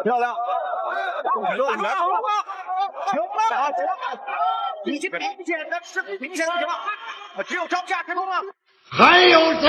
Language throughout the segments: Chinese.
漂亮！已经明显的是明显的情况，只有招架之功了。还有谁？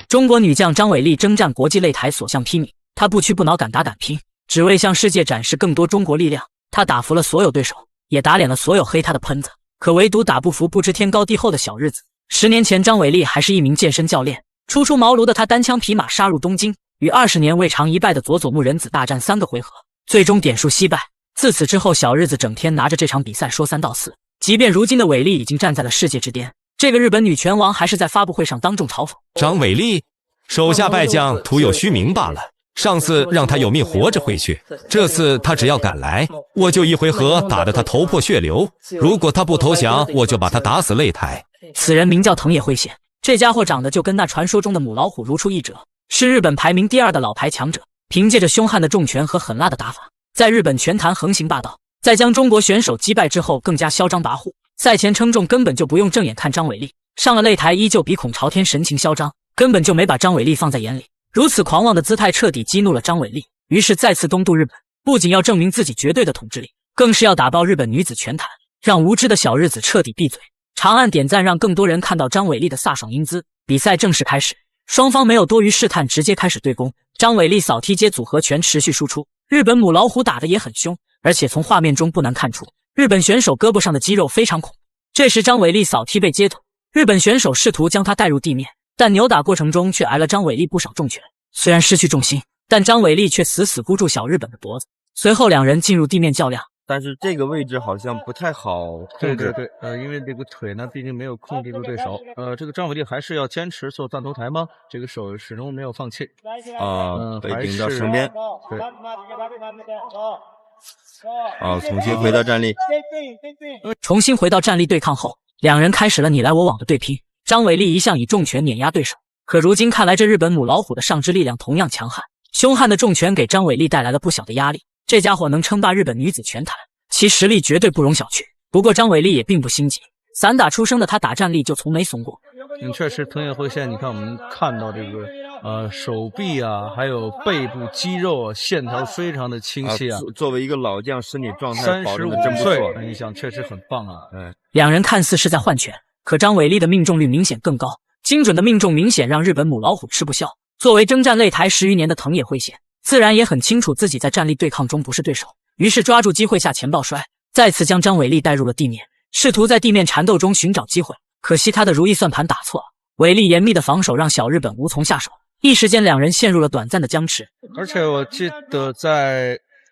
中国女将张伟丽征战国际擂台所向披靡，她不屈不挠，敢打敢拼，只为向世界展示更多中国力量。她打服了所有对手，也打脸了所有黑她的喷子，可唯独打不服不知天高地厚的小日子。10年前，张伟丽还是一名健身教练，初出茅庐的她单枪匹马杀入东京，与20年未尝一败的佐佐木仁子大战3个回合，最终点数惜败。自此之后，小日子整天拿着这场比赛说3道4。即便如今的伟丽已经站在了世界之巅，这个日本女拳王还是在发布会上当众嘲讽张伟丽手下败将徒有虚名罢了。上次让他有命活着回去，这次他只要敢来，我就1回合打得他头破血流。如果他不投降，我就把他打死擂台。此人名叫藤野惠显，这家伙长得就跟那传说中的母老虎如出一辙，是日本排名第2的老牌强者。凭借着凶悍的重拳和狠辣的打法，在日本拳坛横行霸道。在将中国选手击败之后，更加嚣张跋扈。赛前称重根本就不用正眼看张伟丽，上了擂台依旧比孔朝天神情嚣张，根本就没把张伟丽放在眼里。如此狂妄的姿态彻底激怒了张伟丽，于是再次东渡日本，不仅要证明自己绝对的统治力，更是要打爆日本女子拳坛，让无知的小日子彻底闭嘴。长按点赞，让更多人看到张伟丽的飒爽英姿。比赛正式开始，双方没有多余试探，直接开始对攻。张伟丽扫踢接组合拳持续输出，日本母老虎打得也很凶，而且从画面中不难看出，日本选手胳膊上的肌肉非常恐怖。这时张伟丽扫踢被接土，日本选手试图将她带入地面，但扭打过程中却挨了张伟丽不少重拳。虽然失去重心，但张伟丽却死死箍住小日本的脖子。随后两人进入地面较量，但是这个位置好像不太好控制。对，因为这个腿呢，毕竟没有控制住对手。这个张伟丽还是要坚持做断头台吗？这个手始终没有放弃。被顶到身边。对。重新回到站立。重新回到站立对抗后，两人开始了你来我往的对拼。张伟丽一向以重拳碾压对手，可如今看来这日本母老虎的上肢力量同样强悍，凶悍的重拳给张伟丽带来了不小的压力。这家伙能称霸日本女子拳坛，其实力绝对不容小觑。不过张伟丽也并不心急，散打出身的她打站立就从没怂过。确实藤野惠现，你看我们看到这个手臂啊，还有背部肌肉啊，线条非常的清晰啊。作为一个老将，身体状态保证的真不错，你想确实很棒啊。两人看似是在换拳，可张伟丽的命中率明显更高，精准的命中明显让日本母老虎吃不消。作为征战擂台10余年的藤野惠显，自然也很清楚自己在站立对抗中不是对手，于是抓住机会下前抱摔，再次将张伟丽带入了地面，试图在地面缠斗中寻找机会。可惜他的如意算盘打错了，伟丽严密的防守让小日本无从下手，一时间两人陷入了短暂的僵持。而且我记得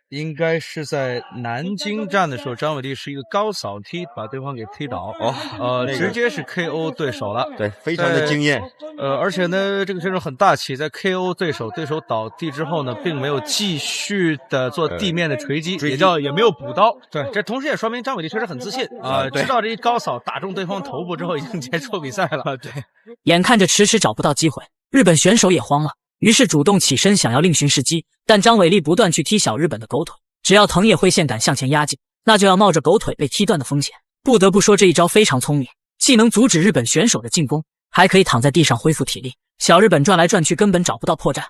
应该是在南京站的时候，张伟丽是一个高扫踢把对方给踢倒，直接是 KO 对手了。对，非常的惊艳。而且呢，这个选手很大气，在 KO 对手倒地之后呢，并没有继续的做地面的锤击，也没有补刀。对，这同时也说明张伟丽确实很自信啊，知道这一高扫打中对方头部之后，已经结束比赛了。对，眼看着迟迟找不到机会，日本选手也慌了。于是主动起身想要另寻时机，但张伟丽不断去踢小日本的狗腿，只要藤野惠现敢向前压进，那就要冒着狗腿被踢断的风险。不得不说这一招非常聪明，既能阻止日本选手的进攻，还可以躺在地上恢复体力。小日本转来转去根本找不到破绽。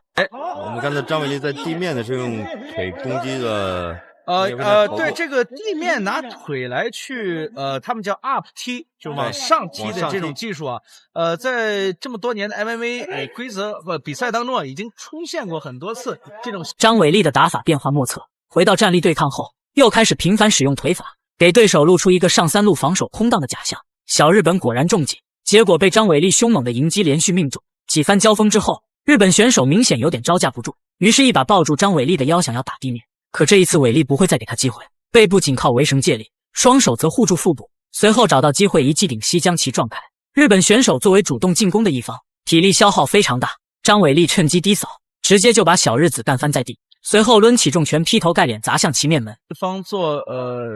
我们看到张伟丽在地面的时候用腿攻击了。对，这个地面拿腿来去他们叫 up 踢，就是往上踢的这种技术啊，在这么多年的 MMA 规则比赛当中啊，已经出现过很多次这种。张伟丽的打法变化莫测，回到站立对抗后，又开始频繁使用腿法，给对手露出一个上3路防守空档的假象。小日本果然中计，结果被张伟丽凶猛的迎击连续命中。几番交锋之后，日本选手明显有点招架不住，于是一把抱住张伟丽的腰想要打地面。可这一次伟丽不会再给他机会，背部紧靠围绳借力，双手则护住腹部，随后找到机会一记顶膝将其撞开。日本选手作为主动进攻的一方，体力消耗非常大，张伟丽趁机低扫，直接就把小日子干翻在地，随后抡起重拳劈头盖脸砸向其面门。对方做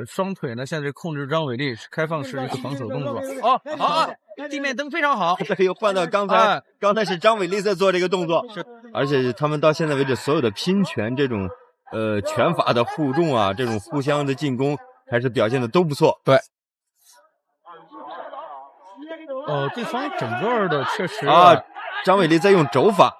双腿呢，现在控制张伟丽是开放式的一个防守动作。地面蹬非常好。对，又换到刚才是张伟丽在做这个动作，而且他们到现在为止所有的拼拳这种拳法的互重啊，这种互相的进攻还是表现的都不错。对。对方整个的确实张伟丽在用肘法。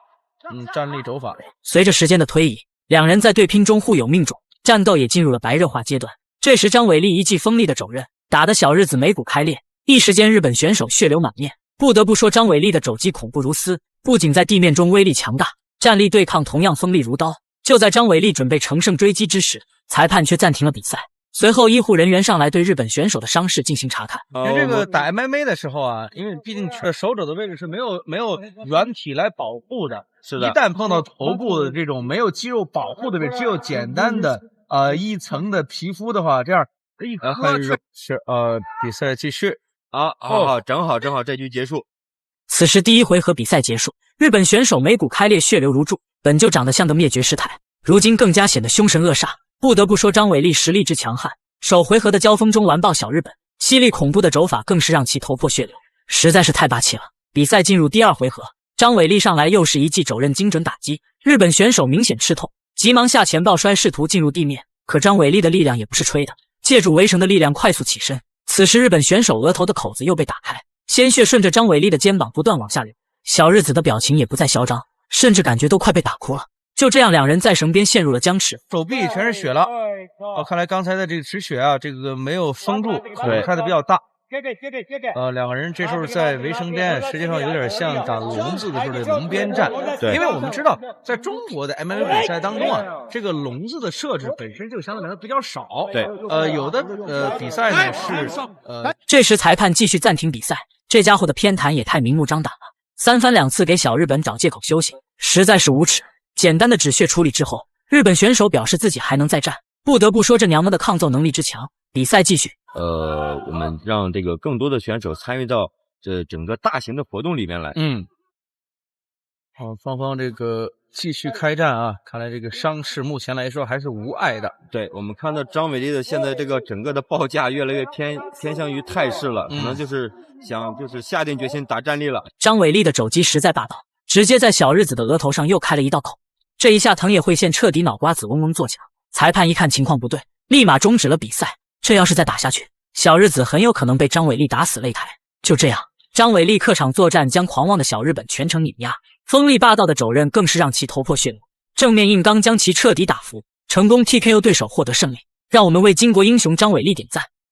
站立肘法。随着时间的推移，两人在对拼中互有命中，战斗也进入了白热化阶段。这时张伟丽一记锋利的肘刃，打得小日子眉骨开裂，一时间日本选手血流满面。不得不说张伟丽的肘击恐怖如斯，不仅在地面中威力强大，站立对抗同样锋利如刀。就在张伟丽准备乘胜追击之时，裁判却暂停了比赛。随后医护人员上来对日本选手的伤势进行查看。因为这个打 MMA 的时候啊，因为毕竟手肘的位置是没有软体来保护的，是的。一旦碰到头部的这种没有肌肉保护的位置，只有简单的一层的皮肤的话，这样很容是比赛继续正好这局结束。此时第一回合比赛结束，日本选手眉骨开裂，血流如注，本就长得像个灭绝师太，如今更加显得凶神恶煞。不得不说张伟丽实力之强悍，首回合的交锋中完爆小日本，犀利恐怖的肘法更是让其头破血流，实在是太霸气了。比赛进入第二回合，张伟丽上来又是一记肘刃精准打击，日本选手明显吃痛，急忙下前抱摔试图进入地面，可张伟丽的力量也不是吹的，借助围绳的力量快速起身。此时日本选手额头的口子又被打开，鲜血顺着张伟丽的肩膀不断往下流，小日子的表情也不再嚣张，甚至感觉都快被打哭了。就这样，两人在绳边陷入了僵持，手臂全是血了。看来刚才的这个止血啊，这个没有封住，口开的比较大。两个人这时候在围绳边，实际上有点像打笼子的时候的笼边战。对，因为我们知道，在中国的 MMA 比赛当中啊，这个笼子的设置本身就相对来说比较少。对，有的比赛呢是这时裁判继续暂停比赛，这家伙的偏袒也太明目张胆了，三番两次给小日本找借口休息，实在是无耻。简单的止血处理之后，日本选手表示自己还能再战。不得不说这娘们的抗揍能力之强。比赛继续。我们让这个更多的选手参与到这整个大型的活动里面来。好，双方这个继续开战啊！看来这个伤势目前来说还是无碍的。对，我们看到张伟丽的现在这个整个的报价越来越偏向于泰式了，可能就是下定决心打站立了。张伟丽的肘击实在霸道，直接在小日子的额头上又开了一道口，这一下藤野惠宪彻底脑瓜子嗡嗡作响。裁判一看情况不对，立马终止了比赛。这要是再打下去，小日子很有可能被张伟丽打死擂台。就这样，张伟丽客场作战将狂妄的小日本全程碾压，锋利霸道的肘刃更是让其头破血流，正面硬刚将其彻底打服，成功 TKO 对手获得胜利。让我们为巾帼英雄张伟丽点赞。